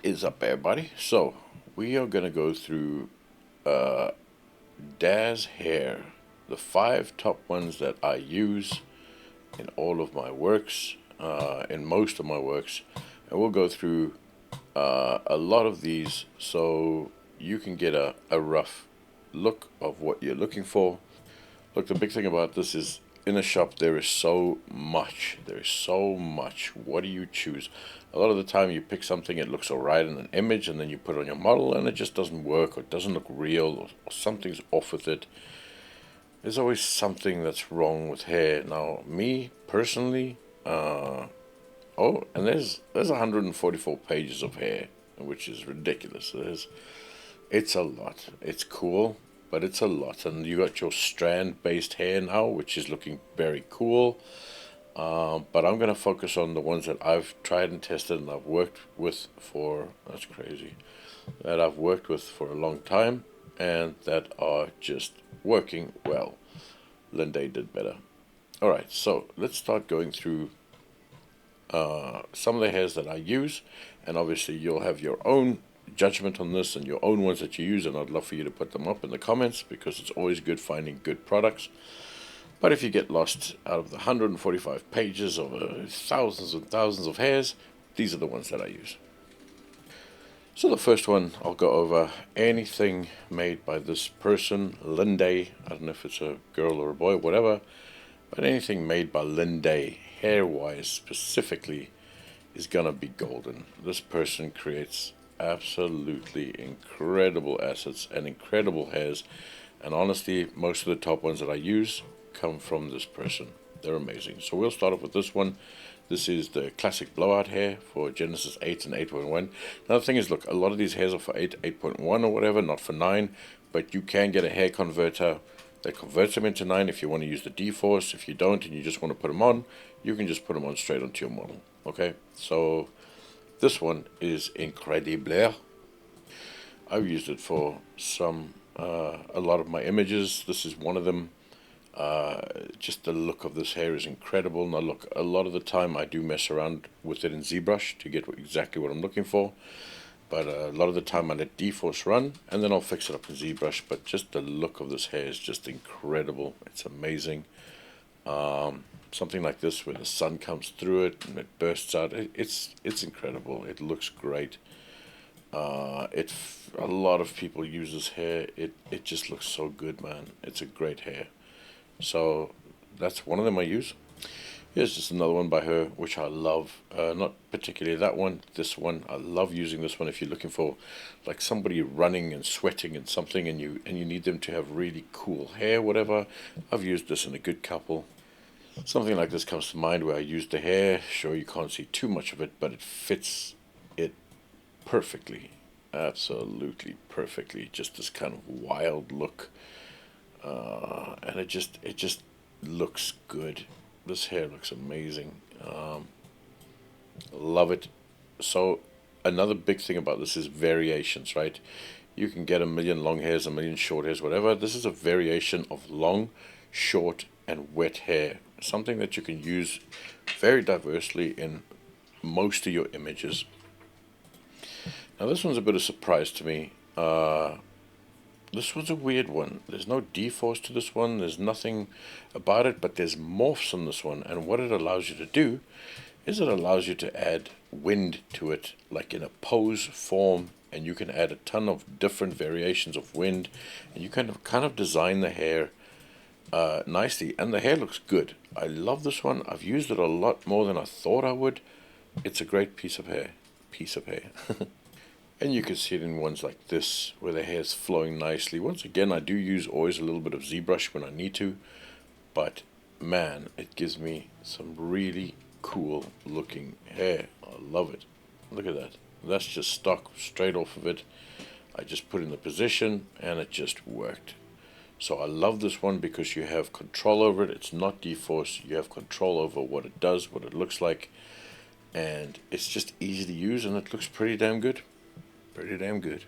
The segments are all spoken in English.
Is up, everybody? So we are gonna go through DAZ hair, the 5 top ones that I use in all of my works, in most of my works, and we'll go through a lot of these so you can get a rough look of what you're looking for. Look, the big thing about this is in a shop there is so much. There is so much. What do you choose? A lot of the time you pick something, it looks alright in an image, and then you put it on your model and it just doesn't work, or it doesn't look real, or something's off with it. There's always something that's wrong with hair. Now, me personally, oh, and there's 144 pages of hair, which is ridiculous. It's a lot. It's cool, but it's a lot. And you got your strand-based hair now, which is looking very cool. But I'm going to focus on the ones that I've tried and tested and I've worked with for, that's crazy, that I've worked with for a long time and that are just working well. Linday did better. Alright, so let's start going through some of the hairs that I use, and obviously you'll have your own judgment on this and your own ones that you use, and I'd love for you to put them up in the comments because it's always good finding good products. But if you get lost out of the 145 pages of thousands and thousands of hairs, these are the ones that I use. So the first one, I'll go over anything made by this person, Linday. I don't know if it's a girl or a boy, whatever, but anything made by Linday, hair-wise specifically, is gonna be golden. This person creates absolutely incredible assets and incredible hairs, and honestly, most of the top ones that I use come from this person. They're amazing. So we'll start off with this one. This is the classic blowout hair for Genesis 8 and 8.1. Now the thing is, look, a lot of these hairs are for 8, 8.1 or whatever, not for 9, but you can get a hair converter that converts them into 9 if you want to use the D-Force. If you don't and you just want to put them on, you can just put them on straight onto your model. Okay, so this one is incredible. I've used it for a lot of my images. This is one of them. Just the look of this hair is incredible. Now look, a lot of the time I do mess around with it in ZBrush to get exactly what I'm looking for, but a lot of the time I let D-Force run and then I'll fix it up in ZBrush. But just the look of this hair is just incredible. It's amazing. Something like this where the sun comes through it and it bursts out, it's incredible. It looks great. A lot of people use this hair. It just looks so good, man. It's a great hair. So that's one of them I use. Here's just another one by her, which I love. Not particularly that one, this one. I love using this one if you're looking for like somebody running and sweating and something, and you need them to have really cool hair, whatever. I've used this in a good couple. Something like this comes to mind where I used the hair. Sure, you can't see too much of it, but it fits it perfectly. Absolutely perfectly. Just this kind of wild look. And it just looks good. This hair looks amazing. Love it. So another big thing about this is variations, right? You can get a million long hairs, a million short hairs, whatever. This is a variation of long, short, and wet hair. Something that you can use very diversely in most of your images. Now this one's a bit of a surprise to me. This one's a weird one. There's no D-Force to this one. There's nothing about it, but there's morphs on this one. And what it allows you to do is it allows you to add wind to it, like in a pose form, and you can add a ton of different variations of wind, and you kind of design the hair nicely, and the hair looks good. I love this one. I've used it a lot more than I thought I would. It's a great piece of hair. And you can see it in ones like this, where the hair is flowing nicely. Once again, I do use always a little bit of ZBrush when I need to, but man, it gives me some really cool looking hair. I love it. Look at that. That's just stock straight off of it. I just put in the position and it just worked. So I love this one because you have control over it. It's not D-Force. You have control over what it does, what it looks like, and it's just easy to use, and it looks pretty damn good. Pretty damn good.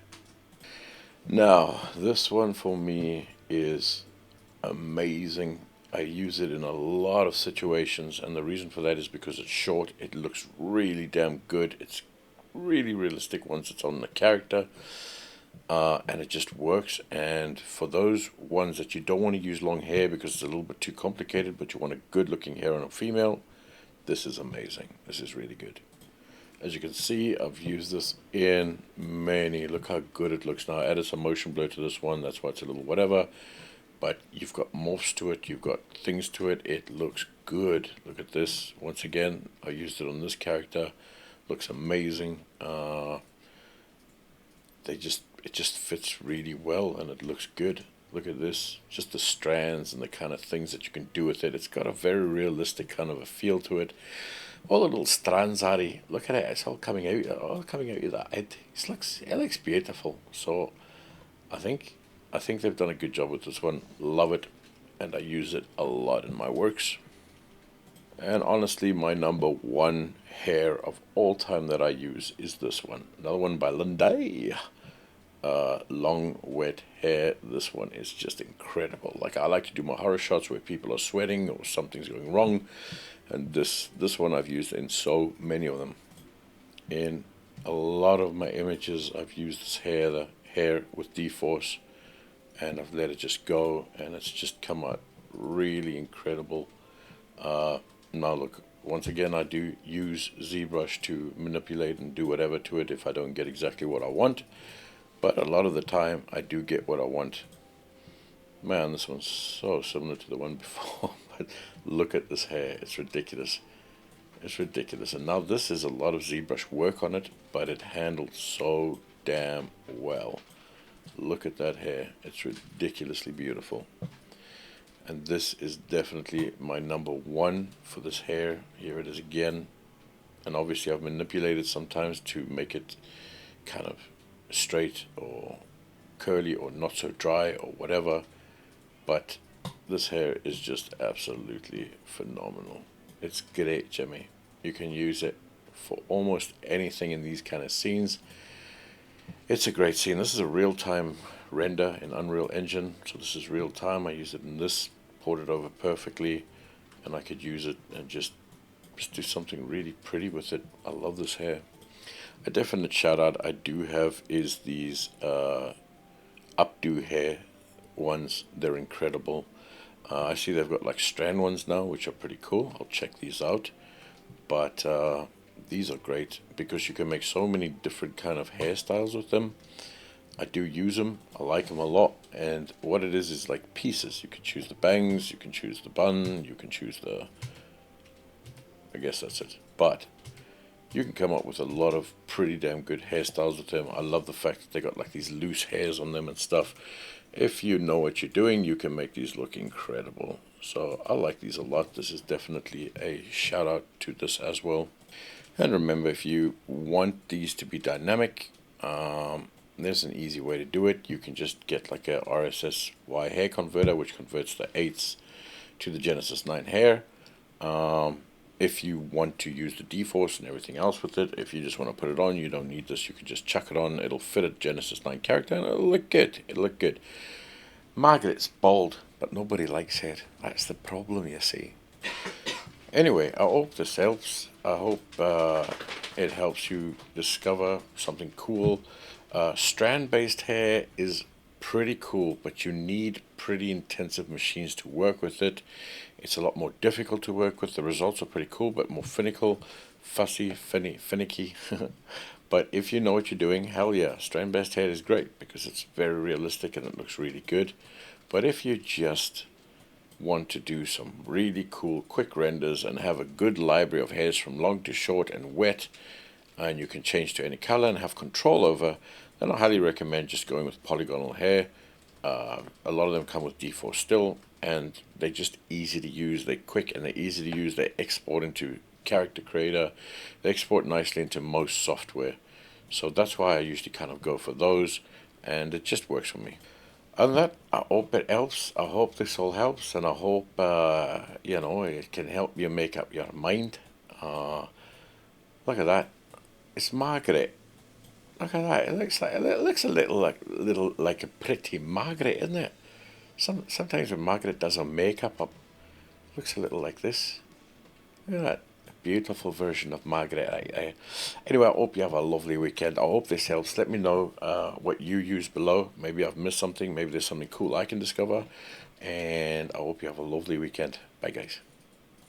Now, this one for me is amazing. I use it in a lot of situations, and the reason for that is because it's short. It looks really damn good. It's really realistic once it's on the character. And it just works. And for those ones that you don't want to use long hair because it's a little bit too complicated, but you want a good looking hair on a female, this is amazing. This is really good. As you can see, I've used this in many. Look how good it looks now. I added some motion blur to this one, that's why it's a little whatever. But you've got morphs to it, you've got things to it. It looks good. Look at this. Once again, I used it on this character. Looks amazing. It just fits really well and it looks good. Look at this, just the strands and the kind of things that you can do with it. It's got a very realistic kind of a feel to it. All the little strands are, look at it, it's all coming out of that head. It looks beautiful. So I think they've done a good job with this one. Love it, and I use it a lot in my works. And honestly, my number one hair of all time that I use is this one. Another one by Lindy. Long wet hair. This one is just incredible. Like, I like to do my horror shots where people are sweating or something's going wrong, and this one I've used in so many of them. In a lot of my images I've used this hair, the hair with D-force, and I've let it just go, and it's just come out really incredible. Now look, once again, I do use ZBrush to manipulate and do whatever to it if I don't get exactly what I want. But a lot of the time, I do get what I want. Man, this one's so similar to the one before. But look at this hair. It's ridiculous. It's ridiculous. And now this is a lot of ZBrush work on it, but it handled so damn well. Look at that hair. It's ridiculously beautiful. And this is definitely my number one for this hair. Here it is again. And obviously I've manipulated sometimes to make it kind of straight or curly or not so dry or whatever, but this hair is just absolutely phenomenal. It's great, Jimmy. You can use it for almost anything in these kind of scenes. It's a great scene. This is a real-time render in Unreal Engine, so this is real time. I used it in this, ported over perfectly, and I could use it and just do something really pretty with it. I love this hair. A definite shout out I do have is these Updo hair ones. They're incredible. I see they've got like strand ones now, which are pretty cool. I'll check these out. But these are great because you can make so many different kind of hairstyles with them. I do use them. I like them a lot. And what it is like pieces. You can choose the bangs, you can choose the bun, you can choose the... I guess that's it. But you can come up with a lot of pretty damn good hairstyles with them. I love the fact that they got like these loose hairs on them and stuff. If you know what you're doing, you can make these look incredible. So I like these a lot. This is definitely a shout out to this as well. And remember, if you want these to be dynamic, there's an easy way to do it. You can just get like a RSSY hair converter, which converts the 8s to the Genesis 9 hair. If you want to use the D-Force and everything else with it, if you just want to put it on, you don't need this. You can just chuck it on. It'll fit a Genesis 9 character and it'll look good. It'll look good. Margaret's bald, but nobody likes her. That's the problem, you see. Anyway, I hope this helps. I hope it helps you discover something cool. Strand-based hair is pretty cool, but you need pretty intensive machines to work with it. It's a lot more difficult to work with. The results are pretty cool, but more finicky. But if you know what you're doing, hell yeah, strand-based hair is great because it's very realistic and it looks really good. But if you just want to do some really cool quick renders and have a good library of hairs from long to short and wet, and you can change to any color and have control over, then I highly recommend just going with polygonal hair. A lot of them come with D4 still, and they're just easy to use. They're quick and they're easy to use. They export into Character Creator. They export nicely into most software. So that's why I usually kind of go for those, and it just works for me. Other than that, I hope it helps. I hope this all helps, and I hope it can help you make up your mind. Look at that. It's Margaret. Look at that. It looks a little like a pretty Margaret, isn't it? Sometimes when Margaret does her makeup up, it looks a little like this. Look at that. Beautiful version of Margaret. Anyway, I hope you have a lovely weekend. I hope this helps. Let me know what you use below. Maybe I've missed something. Maybe there's something cool I can discover. And I hope you have a lovely weekend. Bye, guys.